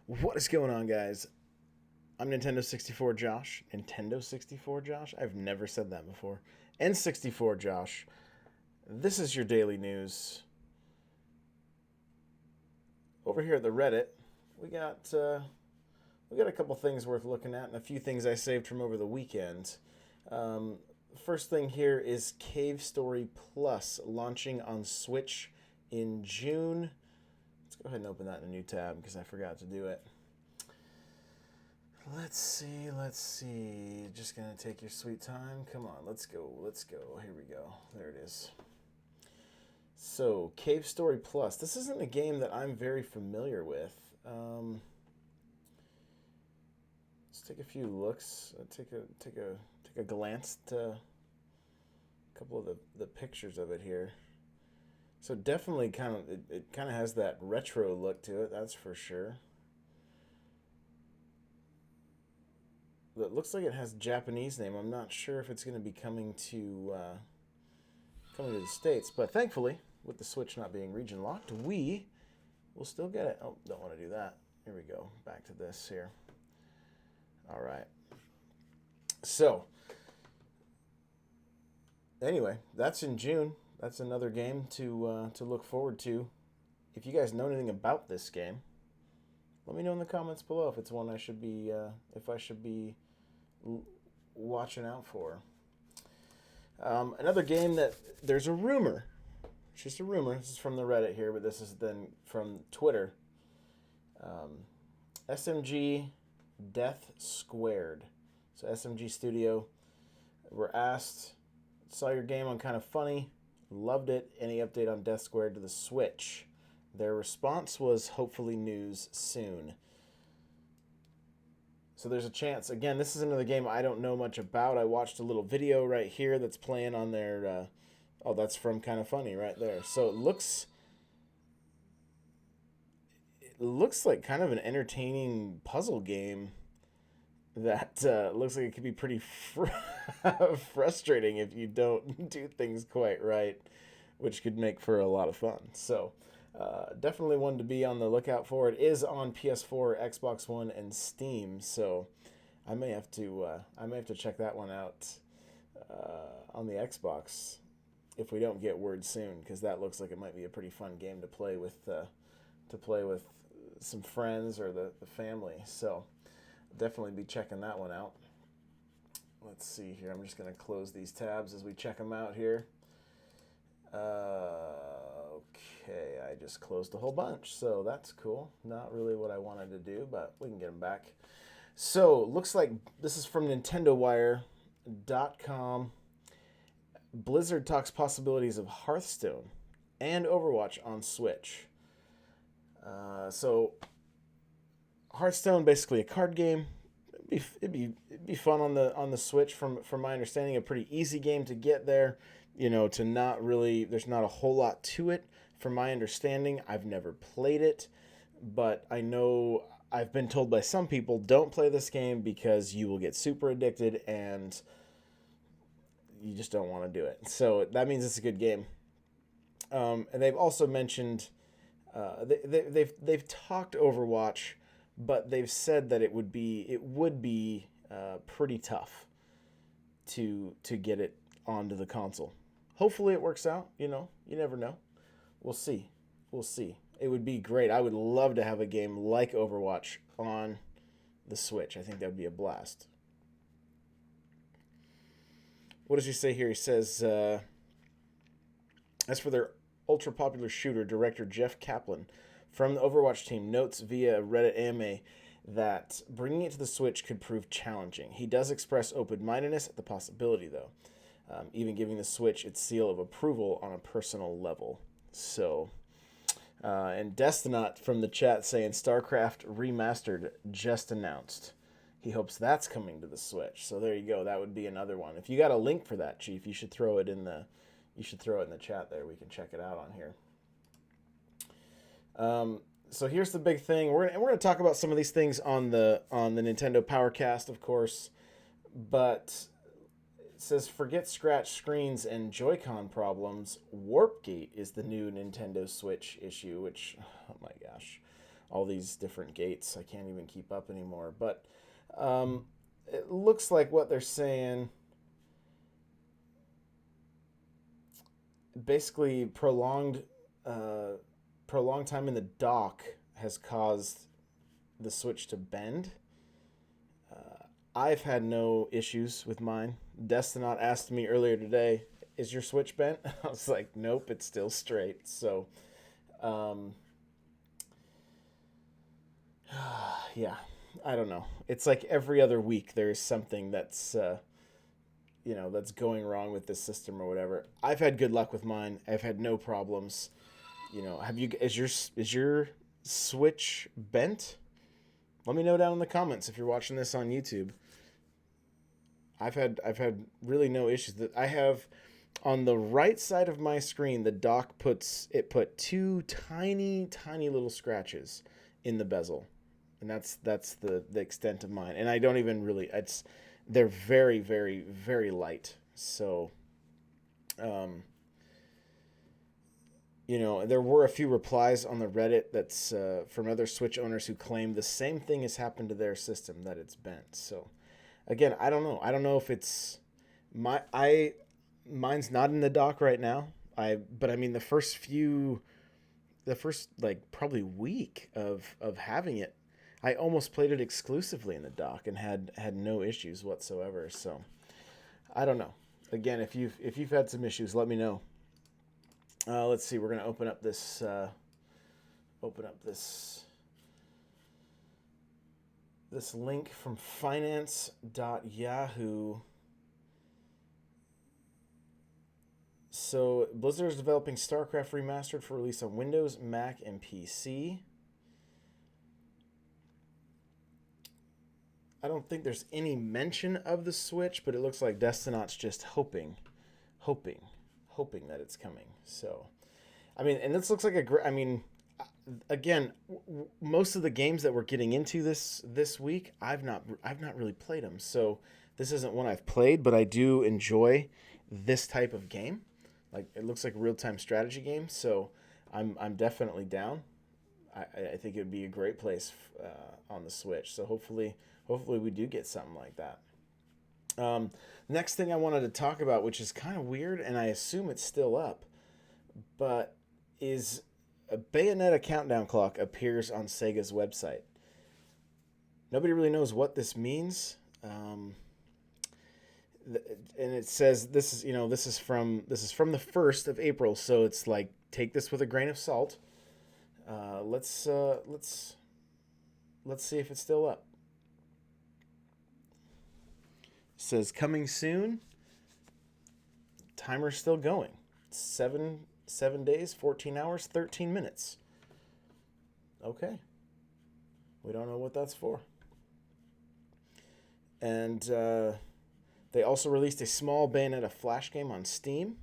What is going on, guys? I'm Nintendo 64 Josh. Nintendo 64 Josh? I've never said that before. N64 Josh. This is your daily news. Over here at the Reddit, we got a couple things worth looking at and a few things I saved from over the weekend. Um, First thing here is Cave Story Plus launching on Switch in June. Let's go ahead and open that in a new tab because I forgot to do it. Let's see. Just gonna take your sweet time. Come on, let's go. Here we go. There it is. So, Cave Story Plus. This isn't a game that I'm very familiar with. Let's take a few looks. Take a glance to a couple of the pictures of it here. So definitely it kind of has that retro look to it. That's for sure. It looks like it has a Japanese name. I'm not sure if it's going to be coming to the States, but thankfully, with the Switch not being region locked, we will still get it. Oh, don't want to do that. Here we go. Back to this here. All right. So, anyway, that's in June. That's another game to look forward to. If you guys know anything about this game, let me know in the comments below if it's one I should be watching out for. Another game that there's a rumor. It's just a rumor. This is from the Reddit here, but this is then from Twitter. SMG Death Squared. So SMG Studio were asked, saw your game on Kind of Funny, loved it. Any update on Death Squared to the Switch? Their response was hopefully news soon. So there's a chance. Again, this is another game I don't know much about. I watched a little video right here that's playing on their... oh, that's from Kind of Funny right there. So it looks like kind of an entertaining puzzle game that looks like it could be pretty frustrating if you don't do things quite right, which could make for a lot of fun. So definitely one to be on the lookout for. It is on PS4, Xbox One, and Steam, so I may have to check that one out on the Xbox if we don't get word soon, because that looks like it might be a pretty fun game to play with some friends or the family. So definitely be checking that one out. Let's see here. I'm just going to close these tabs as we check them out here. Okay, I just closed a whole bunch, so that's cool. Not really what I wanted to do, but we can get them back. So, looks like this is from NintendoWire.com. Blizzard talks possibilities of Hearthstone and Overwatch on Switch. So, Hearthstone, basically a card game. It'd be fun on the Switch. From my understanding, a pretty easy game to get there. To not really, there's not a whole lot to it. From my understanding, I've never played it, but I know I've been told by some people, don't play this game because you will get super addicted and you just don't want to do it. So that means it's a good game. And they've also mentioned they've talked Overwatch, but they've said that it would be pretty tough to get it onto the console. Hopefully it works out. You never know. We'll see. It would be great. I would love to have a game like Overwatch on the Switch. I think that would be a blast. What does he say here? He says, as for their ultra popular shooter, director Jeff Kaplan from the Overwatch team notes via Reddit AMA that bringing it to the Switch could prove challenging. He does express open-mindedness at the possibility, though, even giving the Switch its seal of approval on a personal level. So, and Destinaut from the chat saying StarCraft Remastered just announced. He hopes that's coming to the Switch. So there you go. That would be another one. If you got a link for that, Chief, you should throw it in the chat there. We can check it out on here. So here's the big thing. We're gonna talk about some of these things on the Nintendo Powercast, of course, but it says forget scratch screens and Joy-Con problems. Warpgate is the new Nintendo Switch issue, which, oh my gosh. all these different gates. I can't even keep up anymore. But it looks like what they're saying, basically prolonged time in the dock has caused the Switch to bend. I've had no issues with mine. Destinaut asked me earlier today, "Is your Switch bent?" I was like, "Nope, it's still straight." So, um, yeah, I don't know. It's like every other week there's something that's that's going wrong with this system or whatever. I've had good luck with mine. I've had no problems. Have you? Is your Switch bent? Let me know down in the comments if you're watching this on YouTube. I've had really no issues. That I have on the right side of my screen, the dock put two tiny little scratches in the bezel, and that's the extent of mine. And I don't even really they're very very light. So, um, there were a few replies on the Reddit that's from other Switch owners who claim the same thing has happened to their system, that it's bent. So again, I don't know. I don't know if it's mine's not in the dock right now. But I mean the first like probably week of having it, I almost played it exclusively in the dock and had no issues whatsoever. So I don't know. Again, if you've had some issues, let me know. Let's see. We're gonna open up this link from finance.yahoo. So Blizzard is developing StarCraft Remastered for release on Windows, Mac, and PC. I don't think there's any mention of the Switch, but it looks like Destinaut's just hoping that it's coming. So, I mean, and this looks like a great. I mean, again, most of the games that we're getting into this week, I've not really played them. So this isn't one I've played, but I do enjoy this type of game. Like, it looks like a real-time strategy game, so I'm definitely down. I think it would be a great place on the Switch. So hopefully we do get something like that. Next thing I wanted to talk about, which is kind of weird, and I assume it's still up, but is a Bayonetta countdown clock appears on Sega's website. Nobody really knows what this means. And it says this is from the 1st of April, so it's like, take this with a grain of salt. Let's see if it's still up. It says coming soon. Timer's still going. 7 days, 14 hours, 13 minutes. Okay. We don't know what that's for. And they also released a small Bayonetta flash game on Steam.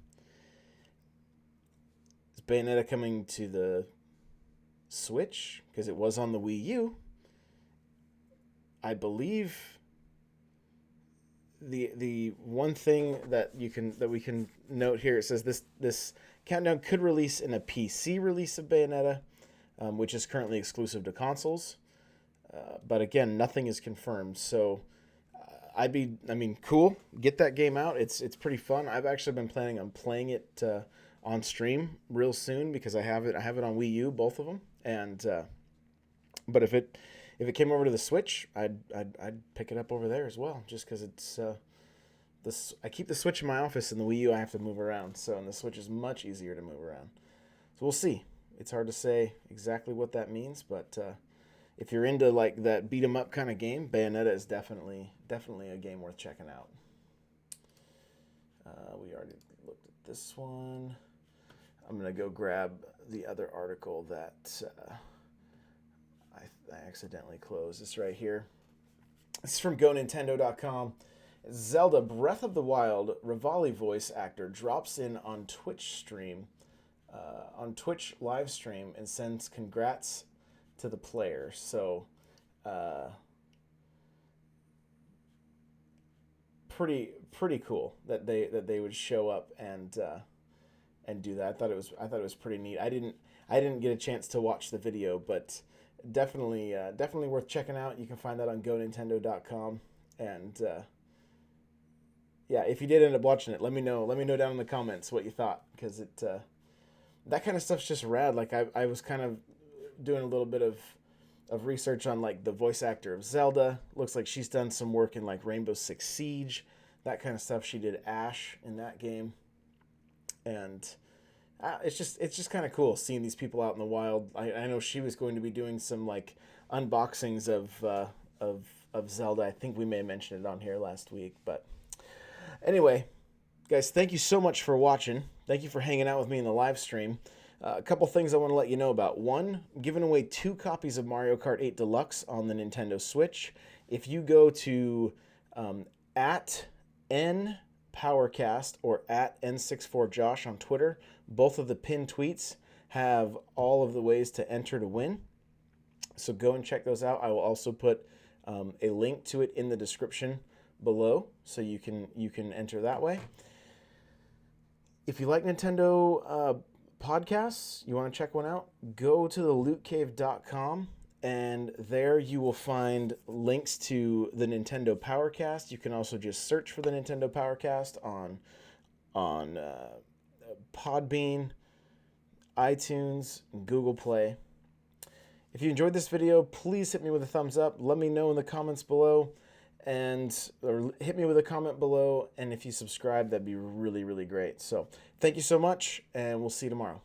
Is Bayonetta coming to the Switch? Because it was on the Wii U. I believe the one thing that we can note here, it says this countdown could release in a PC release of Bayonetta, which is currently exclusive to consoles. But again, nothing is confirmed. So cool. Get that game out. It's pretty fun. I've actually been planning on playing it on stream real soon because I have it on Wii U, both of them. And but if it came over to the Switch, I'd pick it up over there as well, just because it's I keep the Switch in my office, and the Wii U I have to move around. So, and the Switch is much easier to move around. So we'll see. It's hard to say exactly what that means, but if you're into like that beat 'em up kind of game, Bayonetta is definitely a game worth checking out. We already looked at this one. I'm gonna go grab the other article that I accidentally closed. This right here. This is from GoNintendo.com. Zelda Breath of the Wild Rivali voice actor drops in on Twitch live stream, and sends congrats to the player. So, pretty cool that they would show up and do that. I thought it was pretty neat. I didn't get a chance to watch the video, but definitely worth checking out. You can find that on GoNintendo.com. And yeah, if you did end up watching it, let me know. Let me know down in the comments what you thought, because that kind of stuff's just rad. Like I was kind of doing a little bit of research on like the voice actor of Zelda. Looks like she's done some work in like Rainbow Six Siege, that kind of stuff. She did Ash in that game, and it's just kind of cool seeing these people out in the wild. I know she was going to be doing some like unboxings of Zelda. I think we may have mentioned it on here last week, but anyway, guys, thank you so much for watching. Thank you for hanging out with me in the live stream. A couple things I want to let you know about. One, giving away 2 copies of Mario Kart 8 Deluxe on the Nintendo Switch. If you go to at NPowercast or at N64Josh on Twitter, both of the pinned tweets have all of the ways to enter to win. So go and check those out. I will also put a link to it in the description below, so you can enter that way. If you like Nintendo podcasts, you want to check one out, go to thelootcave.com, and there you will find links to the Nintendo Powercast. You can also just search for the Nintendo Powercast on Podbean, iTunes, Google Play. If you enjoyed this video, please hit me with a thumbs up. Let me know in the comments below, or hit me with a comment below. And if you subscribe, that'd be really, really great. So thank you so much, and we'll see you tomorrow.